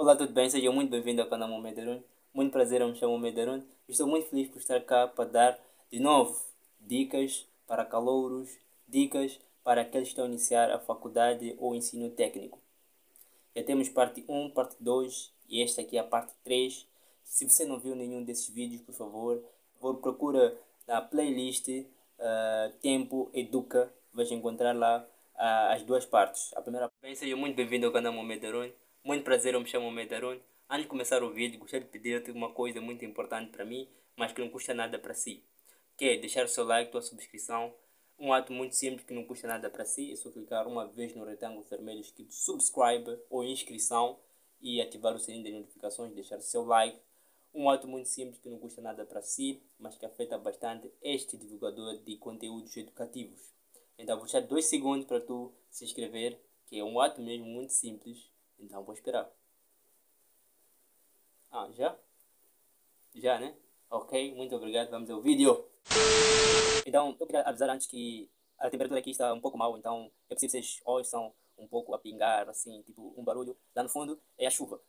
Olá, tudo bem? Seja muito bem-vindo ao canal Momento Arun. Muito prazer, eu me chamo Momento Arun. Estou muito feliz por estar cá para dar, de novo, dicas para calouros, dicas para aqueles que estão a iniciar a faculdade ou ensino técnico. Já temos parte 1, parte 2 e esta aqui é a parte 3. Se você não viu nenhum desses vídeos, por favor, procura na playlist Tempo Educa. Vais encontrar lá as duas partes. A primeira. Bem, seja muito bem-vindo ao canal Momento Arun. Muito prazer, eu me chamo Momento Arun. Antes de começar o vídeo, gostaria de pedir-te uma coisa muito importante para mim, mas que não custa nada para si. Que é deixar o seu like, tua subscrição. Um ato muito simples que não custa nada para si. É só clicar uma vez no retângulo vermelho escrito subscribe ou inscrição e ativar o sininho das notificações, deixar seu like. Um ato muito simples que não custa nada para si, mas que afeta bastante este divulgador de conteúdos educativos. Então vou deixar 2 segundos para tu se inscrever, que é um ato mesmo muito simples. Então vou esperar. Já? Já, né? Ok, muito obrigado, vamos ao vídeo. Então, eu queria avisar antes que a temperatura aqui está um pouco mal, então é possível que vocês ouçam um pouco a pingar, assim, tipo um barulho. Lá no fundo é a chuva,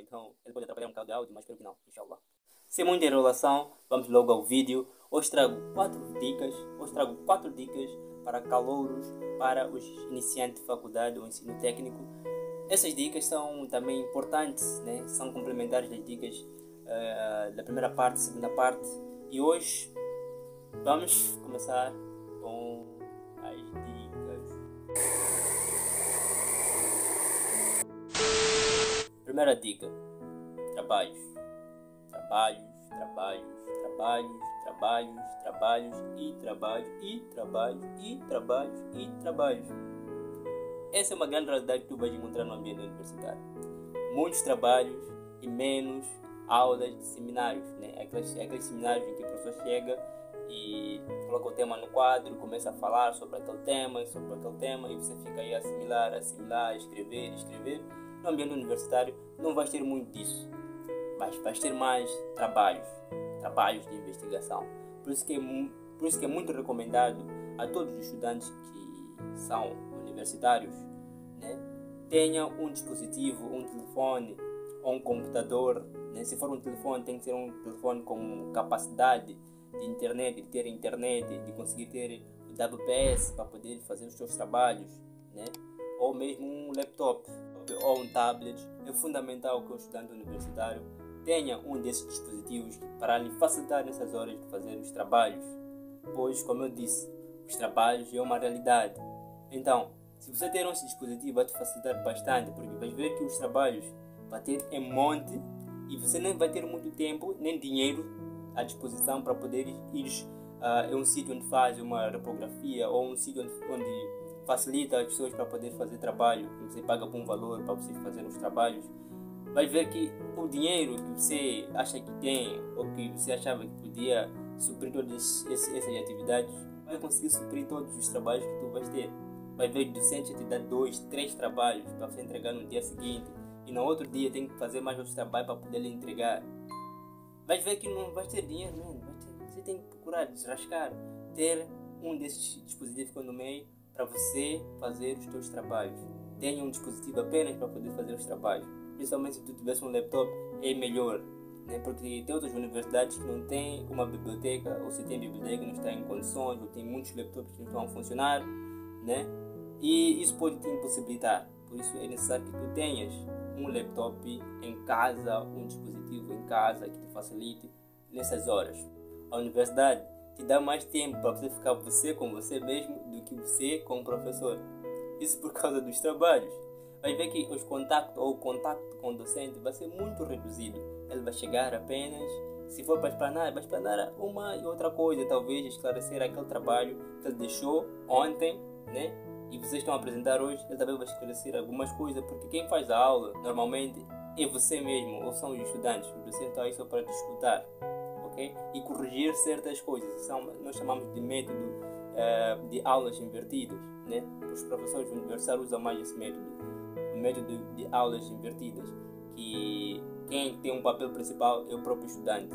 então ele pode atrapalhar um bocado de áudio, mas espero que não, inshallah. Sem muita enrolação, vamos logo ao vídeo. Hoje trago 4 dicas para calouros, para os iniciantes de faculdade ou ensino técnico. Essas dicas são também importantes, né? São complementares das dicas da primeira parte, segunda parte. E hoje vamos começar com as dicas. Primeira dica: trabalhos. Essa é uma grande realidade que tu vais encontrar no ambiente universitário. Muitos trabalhos e menos aulas de seminários, né? Aqueles seminários em que o professor chega e coloca o tema no quadro, começa a falar sobre aquele tema, e você fica aí a assimilar, escrever. No ambiente universitário não vais ter muito disso, mas vais ter mais trabalhos de investigação. Por isso que é muito recomendado a todos os estudantes que são universitários, né? Tenha um dispositivo, um telefone ou um computador, né? Se for um telefone, tem que ser um telefone com capacidade de internet, de ter internet, de conseguir ter o WPS para poder fazer os seus trabalhos, né? Ou mesmo um laptop ou um tablet. É fundamental que o estudante universitário tenha um desses dispositivos para lhe facilitar nessas horas de fazer os trabalhos, pois, como eu disse, os trabalhos é uma realidade. Então, se você ter esse dispositivo, vai te facilitar bastante, porque vais ver que os trabalhos vai ter em monte e você nem vai ter muito tempo nem dinheiro à disposição para poder ir a um sítio onde faz uma reprografia ou um sítio onde facilita as pessoas para poder fazer trabalho. Você paga por um valor para vocês fazerem os trabalhos. Vai ver que o dinheiro que você acha que tem ou que você achava que podia suprir todas essas atividades, vai conseguir suprir todos os trabalhos que tu vais ter. Vai ver que o docente te dá 2, 3 trabalhos para você entregar no dia seguinte e no outro dia tem que fazer mais outros trabalhos para poder lhe entregar. Vai ver que não vai ter dinheiro, mano. Você tem que procurar desrascar, ter um desses dispositivos que eu nomeei para você fazer os seus trabalhos. Tenha um dispositivo apenas para poder fazer os trabalhos. Principalmente se tu tivesse um laptop, é melhor, né? Porque tem outras universidades que não têm uma biblioteca, ou se tem biblioteca não está em condições, ou tem muitos laptops que não estão a funcionar, né? E isso pode te impossibilitar. Por isso é necessário que tu tenhas um laptop em casa, um dispositivo em casa que te facilite nessas horas. A universidade te dá mais tempo para você ficar com você mesmo do que você com o professor. Isso por causa dos trabalhos. Vai ver que o contato com o docente vai ser muito reduzido. Ele vai chegar apenas, se for para explanar, vai explanar uma e outra coisa, talvez esclarecer aquele trabalho que ele deixou ontem, né? E vocês estão a apresentar hoje, ele também vai esclarecer algumas coisas, porque quem faz a aula normalmente é você mesmo, ou são os estudantes. O docente está aí só para te escutar, ok? E corrigir certas coisas. Nós chamamos de método de aulas invertidas, né? Os professores universitários usam mais esse método, o método de aulas invertidas, que quem tem um papel principal é o próprio estudante,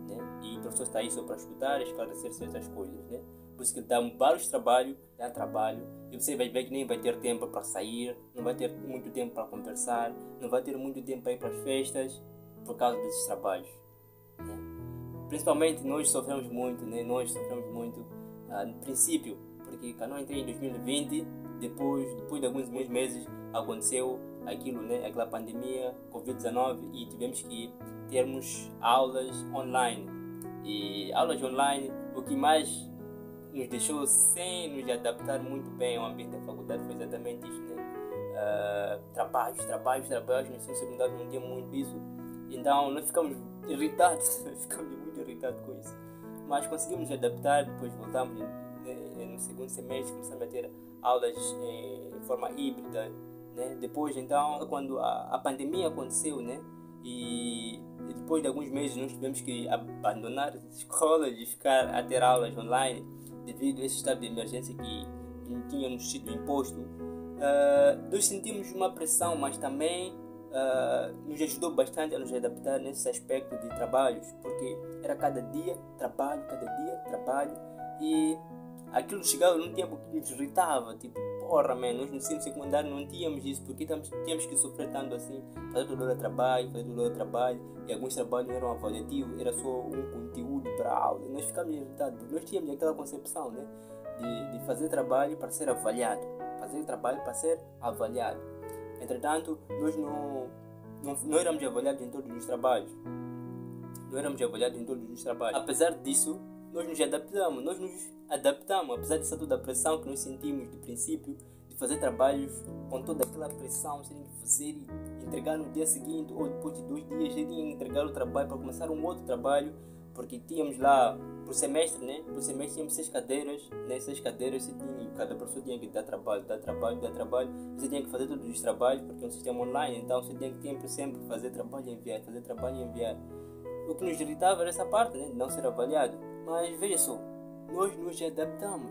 né? E o professor está aí só para escutar e esclarecer certas coisas, né? Por isso que dá vários trabalhos, dá trabalho, e você vai ver que nem vai ter tempo para sair, não vai ter muito tempo para conversar, não vai ter muito tempo para ir para as festas, por causa desses trabalhos. Né? Principalmente nós sofremos muito, né? No princípio, porque quando eu entrei em 2020, depois de alguns meses, aconteceu aquilo, né? Aquela pandemia, Covid-19, e tivemos que termos aulas online. E aulas online, o que mais nos deixou sem nos adaptar muito bem ao ambiente da faculdade foi exatamente isso, né? Trabalhos, no ensino secundário não tinha muito isso, então nós ficamos irritados, muito irritados com isso, mas conseguimos nos adaptar. Depois voltamos no segundo semestre, começamos a ter aulas em forma híbrida, né? Depois então, quando a pandemia aconteceu, né? E depois de alguns meses nós tivemos que abandonar as escolas e ficar a ter aulas online devido a esse estado de emergência que tinha nos sido imposto. Nós sentimos uma pressão, mas também nos ajudou bastante a nos adaptar nesse aspecto de trabalhos, porque era cada dia trabalho, e aquilo chegava num tempo que nos irritava, tipo, porra, man, nós no ensino secundário não tínhamos isso, porque tínhamos que sofrer tanto assim, fazer toda hora trabalho, e alguns trabalhos não eram avaliativos, era só um conteúdo para a aula, nós ficávamos irritados, porque nós tínhamos aquela concepção, né, de fazer trabalho para ser avaliado, entretanto, nós não éramos avaliados em todos os trabalhos, apesar disso, nós nos adaptamos, apesar dessa toda a pressão que nós sentimos do princípio, de fazer trabalhos com toda aquela pressão, tendo que fazer e entregar no dia seguinte, ou depois de 2 dias, já tinha que entregar o trabalho para começar um outro trabalho, porque tínhamos lá, por semestre, né? Por semestre tínhamos 6 cadeiras, né? 6 cadeiras, cada professor tinha que dar trabalho, você tinha que fazer todos os trabalhos, porque é um sistema online, então você tinha que sempre fazer trabalho e enviar, O que nos irritava era essa parte, né? De não ser avaliado. Mas veja só, nós nos adaptamos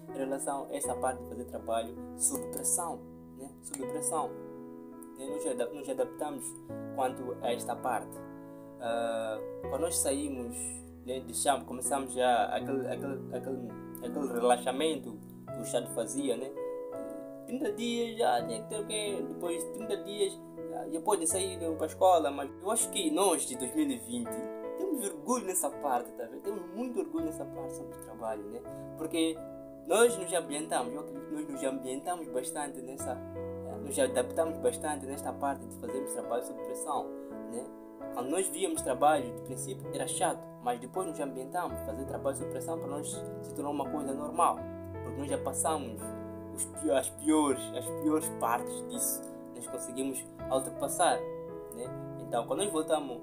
em relação a essa parte de fazer trabalho sob pressão, né? Nos adaptamos quanto a esta parte. Quando nós saímos, né, deixamos, começamos já aquele relaxamento que o Estado fazia, né? 30 dias já tinha que ter o quê? Depois de 30 dias já pode sair para a escola, mas eu acho que nós de 2020 temos orgulho nessa parte, tá vendo? Temos muito orgulho nessa parte sobre o trabalho, né? Porque nós nos ambientamos, eu acredito que nós nos ambientamos bastante nos adaptamos bastante nesta parte de fazermos trabalho sob pressão, né? Quando nós víamos trabalho, de princípio era chato, mas depois nos ambientamos, fazer trabalho sob pressão para nós se tornou uma coisa normal, porque nós já passamos as piores partes disso, nós conseguimos ultrapassar, né? Então, quando nós voltamos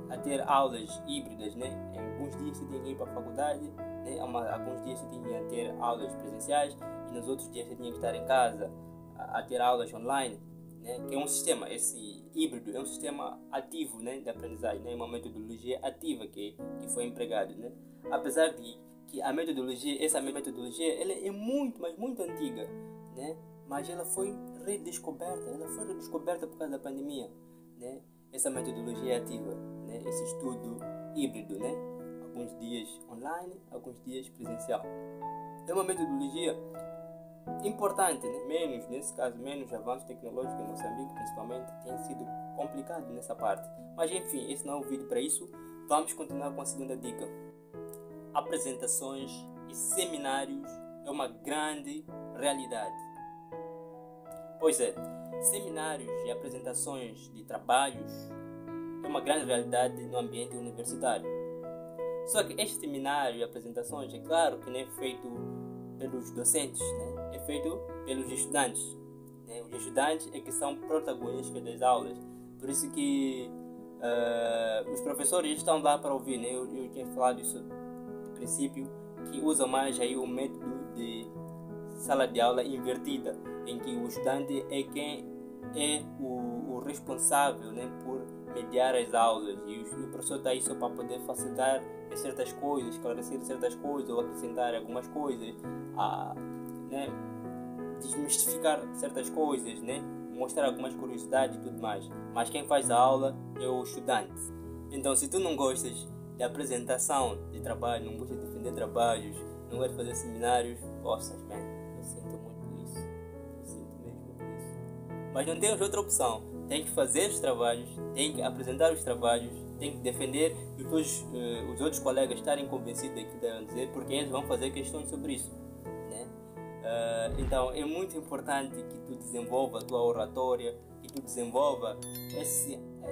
a ter aulas híbridas, né? Em alguns dias você tinha que ir para a faculdade, né? Alguns dias você tinha que ter aulas presenciais e nos outros dias você tinha que estar em casa a ter aulas online, né? Que é um sistema, esse híbrido é um sistema ativo, né? De aprendizagem, né? Uma metodologia ativa que foi empregada, né? Apesar de que essa metodologia ela é muito, mas muito antiga, né? Mas ela foi redescoberta por causa da pandemia, né? Essa metodologia ativa, né? Esse estudo híbrido, né? Alguns dias online, alguns dias presencial. É uma metodologia importante, né? Menos avanço tecnológico em Moçambique, principalmente, tem sido complicado nessa parte. Mas enfim, esse não é o vídeo para isso. Vamos continuar com a segunda dica. Apresentações e seminários é uma grande realidade. Pois é, seminários e apresentações de trabalhos é uma grande realidade no ambiente universitário. Só que este seminário e apresentações, é claro que não é feito pelos docentes, né? É feito pelos estudantes, né? Os estudantes é que são protagonistas das aulas. Por isso que os professores estão lá para ouvir, né? Eu tinha falado isso no princípio, que usam mais aí o método de sala de aula invertida, em que o estudante é quem é o responsável, né, por mediar as aulas, e o professor está aí só para poder facilitar certas coisas, esclarecer certas coisas ou acrescentar algumas coisas, né, desmistificar certas coisas, né, mostrar algumas curiosidades e tudo mais. Mas quem faz a aula é o estudante. Então, se tu não gostas de apresentação de trabalho, não gosta de defender trabalhos, não gosta de fazer seminários, poças, man, eu sinto muito por isso. Eu sinto mesmo por isso. Mas não temos outra opção. Tem que fazer os trabalhos, tem que apresentar os trabalhos, tem que defender e depois os outros colegas estarem convencidos daquilo que devem dizer, porque eles vão fazer questões sobre isso. Né? Então é muito importante que tu desenvolva a tua oratória, que tu desenvolva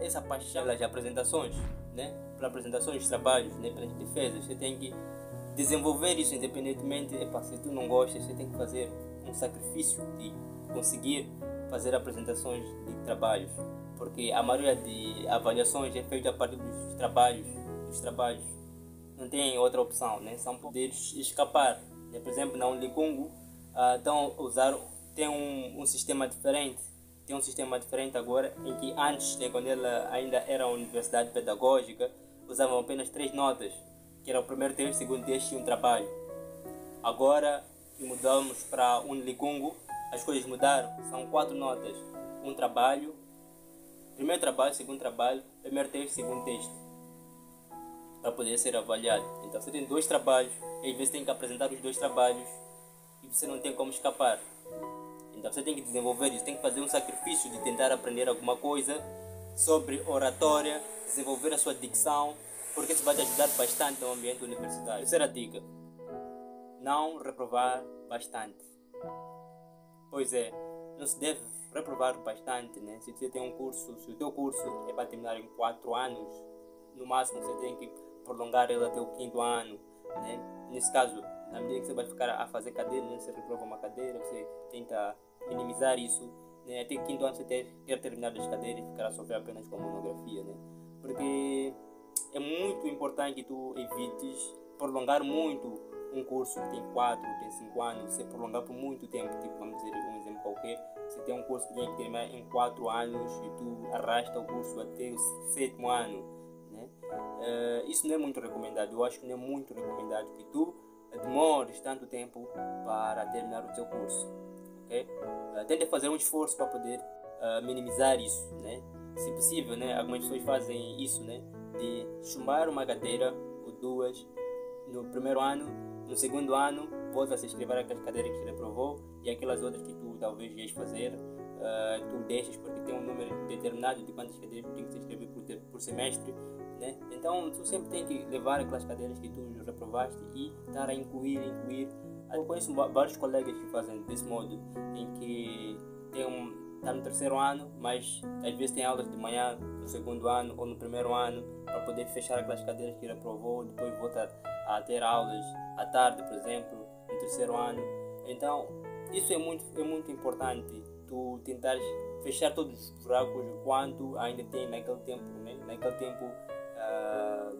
essa paixão pelas apresentações, né? Pelas apresentações dos trabalhos, né? Pelas defesas. Você tem que desenvolver isso independentemente. Se tu não gostas, você tem que fazer um sacrifício de conseguir fazer apresentações de trabalhos, porque a maioria de avaliações é feita a partir dos trabalhos. Não tem outra opção, né? São poderes escapar, né? Por exemplo, na Unicongo tem um sistema diferente. Tem um sistema diferente agora, em que antes, né, quando ela ainda era uma universidade pedagógica, usavam apenas 3 notas, que era o primeiro texto, o segundo texto e um trabalho. Agora que mudamos para Unicongo, as coisas mudaram, são 4 notas, um trabalho, primeiro trabalho, segundo trabalho, primeiro texto, segundo texto, para poder ser avaliado. Então você tem 2 trabalhos, e às vezes tem que apresentar os 2 trabalhos, e você não tem como escapar. Então você tem que desenvolver isso, tem que fazer um sacrifício de tentar aprender alguma coisa sobre oratória, desenvolver a sua dicção, porque isso vai te ajudar bastante no ambiente universitário. Terceira dica, não reprovar bastante. Pois é, não se deve reprovar bastante, né? Se você tem um curso, se o teu curso é para terminar em 4 anos, no máximo você tem que prolongar ele até o 5º ano, né? Nesse caso, na medida que você vai ficar a fazer cadeira, né? Você reprova uma cadeira, você tenta minimizar isso, né? Até o 5º ano você ter terminado as cadeiras e ficar a sofrer apenas com monografia, né? Porque é muito importante que tu evites prolongar muito um curso que tem 4, tem 5 anos, você prolongar por muito tempo, tipo, vamos dizer um exemplo qualquer, você tem um curso que tem que terminar em 4 anos e tu arrasta o curso até o 7º ano, né? Isso não é muito recomendado. Eu acho que não é muito recomendado que tu demores tanto tempo para terminar o teu curso, ok? Tente fazer um esforço para poder minimizar isso, né? Se possível, né? Algumas pessoas fazem isso, né? De chumbar uma cadeira ou 2 no primeiro ano. No 2º ano, volta a se inscrever aquelas cadeiras que você reprovou e aquelas outras que tu talvez ias fazer, tu deixas porque tem um número determinado de quantas cadeiras tu tem que se inscrever por semestre, né? Então, tu sempre tem que levar aquelas cadeiras que tu reprovaste e estar a incluir. Eu conheço vários colegas que fazem desse modo, em que está no 3º ano, mas às vezes tem aulas de manhã no 2º ano ou no 1º ano para poder fechar aquelas cadeiras que reprovou, depois volta a ter aulas à tarde, por exemplo, no 3º ano. Então, isso é muito importante, tu tentares fechar todos os buracos quanto ainda tem naquele tempo, né? Naquele tempo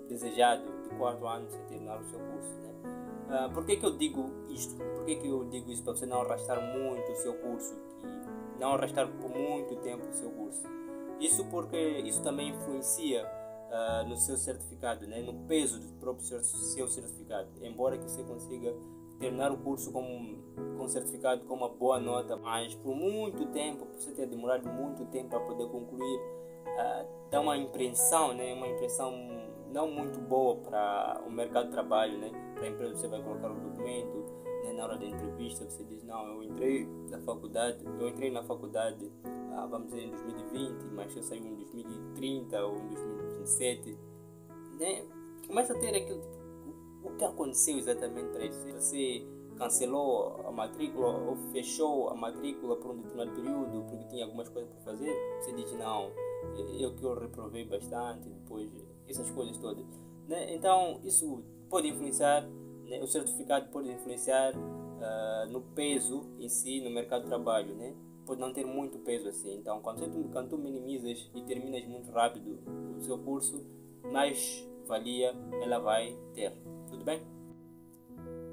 desejado de 4º ano você terminar o seu curso, né? Por que eu digo isto? Por que eu digo isso? Para você não arrastar muito o seu curso, não arrastar por muito tempo o seu curso. Isso porque isso também influencia no seu certificado, né? No peso do próprio seu certificado. Embora que você consiga terminar o curso com certificado com uma boa nota, mas por muito tempo, por você ter demorado muito tempo para poder concluir, dá uma impressão, né? Uma impressão não muito boa para o mercado de trabalho, né? Para a empresa você vai colocar o documento, né? Na hora da entrevista você diz, não, eu entrei na faculdade, vamos dizer em 2020, mas eu saí em 2030 ou em 2027, né? Começa a ter aquilo tipo, o que aconteceu exatamente para isso? Você cancelou a matrícula ou fechou a matrícula por um determinado período porque tinha algumas coisas para fazer? Você diz, não, eu reprovei bastante, depois essas coisas todas, né? Então isso pode influenciar, né? O certificado pode influenciar no peso em si no mercado de trabalho, né? Pode não ter muito peso assim. Então quando tu minimizas e terminas muito rápido o seu curso, mais valia ela vai ter. Tudo bem?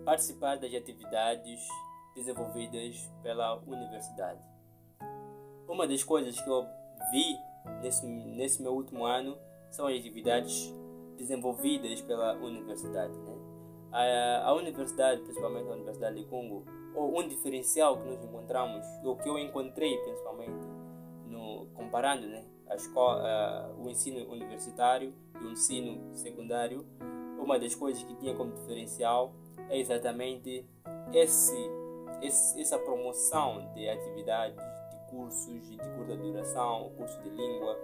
Participar das atividades desenvolvidas pela universidade. Uma das coisas que eu vi nesse meu último ano são as atividades desenvolvidas pela universidade, né? A universidade, principalmente a Universidade de Congo, ou um diferencial que nós encontramos, ou que eu encontrei principalmente comparando, né, o ensino universitário e o ensino secundário, uma das coisas que tinha como diferencial é exatamente essa promoção de atividades, de cursos de curta duração, cursos de língua,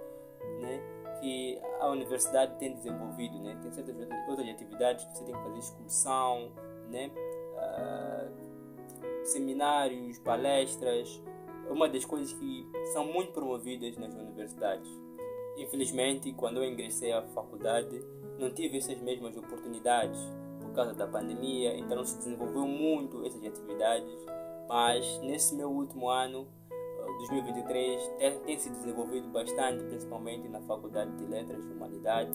né, que a universidade tem desenvolvido, né? Tem certas outras atividades que você tem que fazer excursão, né? Seminários, palestras, uma das coisas que são muito promovidas nas universidades. Infelizmente, quando eu ingressei à faculdade, não tive essas mesmas oportunidades por causa da pandemia, então não se desenvolveu muito essas atividades, mas nesse meu último ano, 2023, tem se desenvolvido bastante, principalmente na Faculdade de Letras e Humanidade,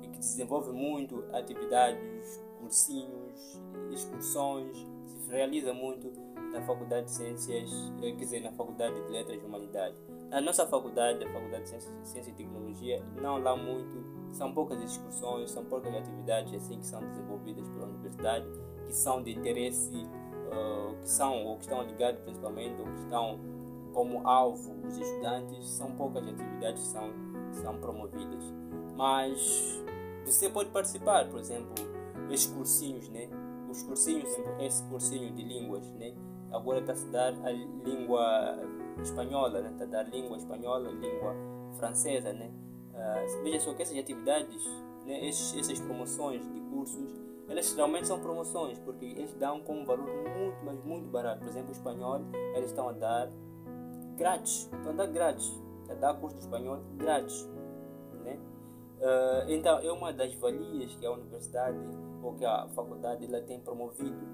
e que desenvolve muito atividades, cursinhos, excursões, se realiza muito na Faculdade de Ciências, quer dizer, na Faculdade de Letras e Humanidade. Na nossa faculdade, a Faculdade de Ciência e Tecnologia, não lá muito, são poucas excursões, são poucas atividades assim que são desenvolvidas pela universidade, que são de interesse, que estão ligados principalmente, ou que estão como alvo os estudantes. São poucas atividades que são promovidas. Mas você pode participar, por exemplo, esses cursinhos, né? Os cursinhos, esse cursinho de línguas, né? Agora está-se a dar a língua espanhola, né? Está a dar língua espanhola, língua francesa, né? Veja só que essas atividades, né? Essas promoções de cursos, elas realmente são promoções, porque eles dão com um valor muito, mas muito barato. Por exemplo, o espanhol, eles estão a dar grátis, a dar curso de espanhol grátis, né? Então é uma das valias que a universidade ou que a faculdade ela tem promovido.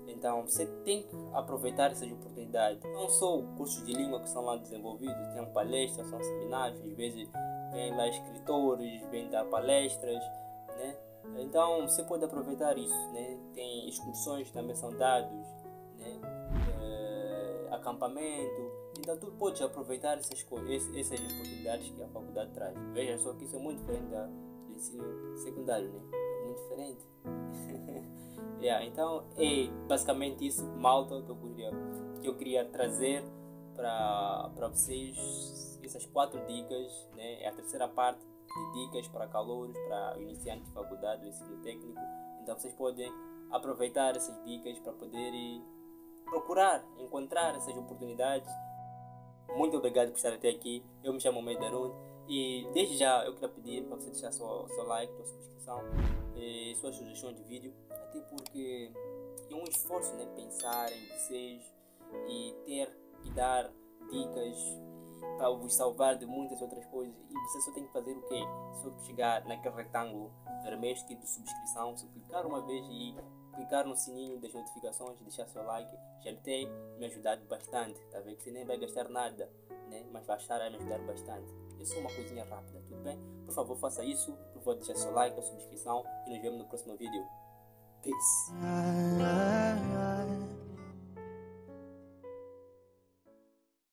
Então você tem que aproveitar essas oportunidades. Não só cursos de língua que são lá desenvolvidos, tem palestras, são seminários, às vezes vêm lá escritores, vêm dar palestras, né? Então você pode aproveitar isso, né? Tem excursões que também são dados, né? Acampamento. Então tu podes aproveitar essas oportunidades que a faculdade traz. Veja só que isso é muito diferente do ensino secundário, né? É muito diferente. Então é basicamente isso, malta, que eu queria trazer para vocês, essas 4 dicas, né? É a terceira parte de dicas para calouros, para iniciantes de faculdade do ensino técnico. Então vocês podem aproveitar essas dicas para poderem encontrar essas oportunidades. Muito obrigado por estar até aqui. Eu me chamo Meio Darun e desde já eu queria pedir para você deixar seu like, sua subscrição e suas sugestões de vídeo, até porque é um esforço, né, pensar em vocês e ter que dar dicas para vos salvar de muitas outras coisas, e você só tem que fazer o quê? Só chegar naquele retângulo vermelho escrito de subscrição, só clicar uma vez e clicar no sininho das notificações, deixar seu like. Já tem me ajudado bastante, tá vendo? Que você nem vai gastar nada, né? Mas vai estar a me ajudar bastante. É só uma coisinha rápida, tudo bem? Por favor, faça isso, por favor, deixar seu like, a subscrição e nos vemos no próximo vídeo. Peace!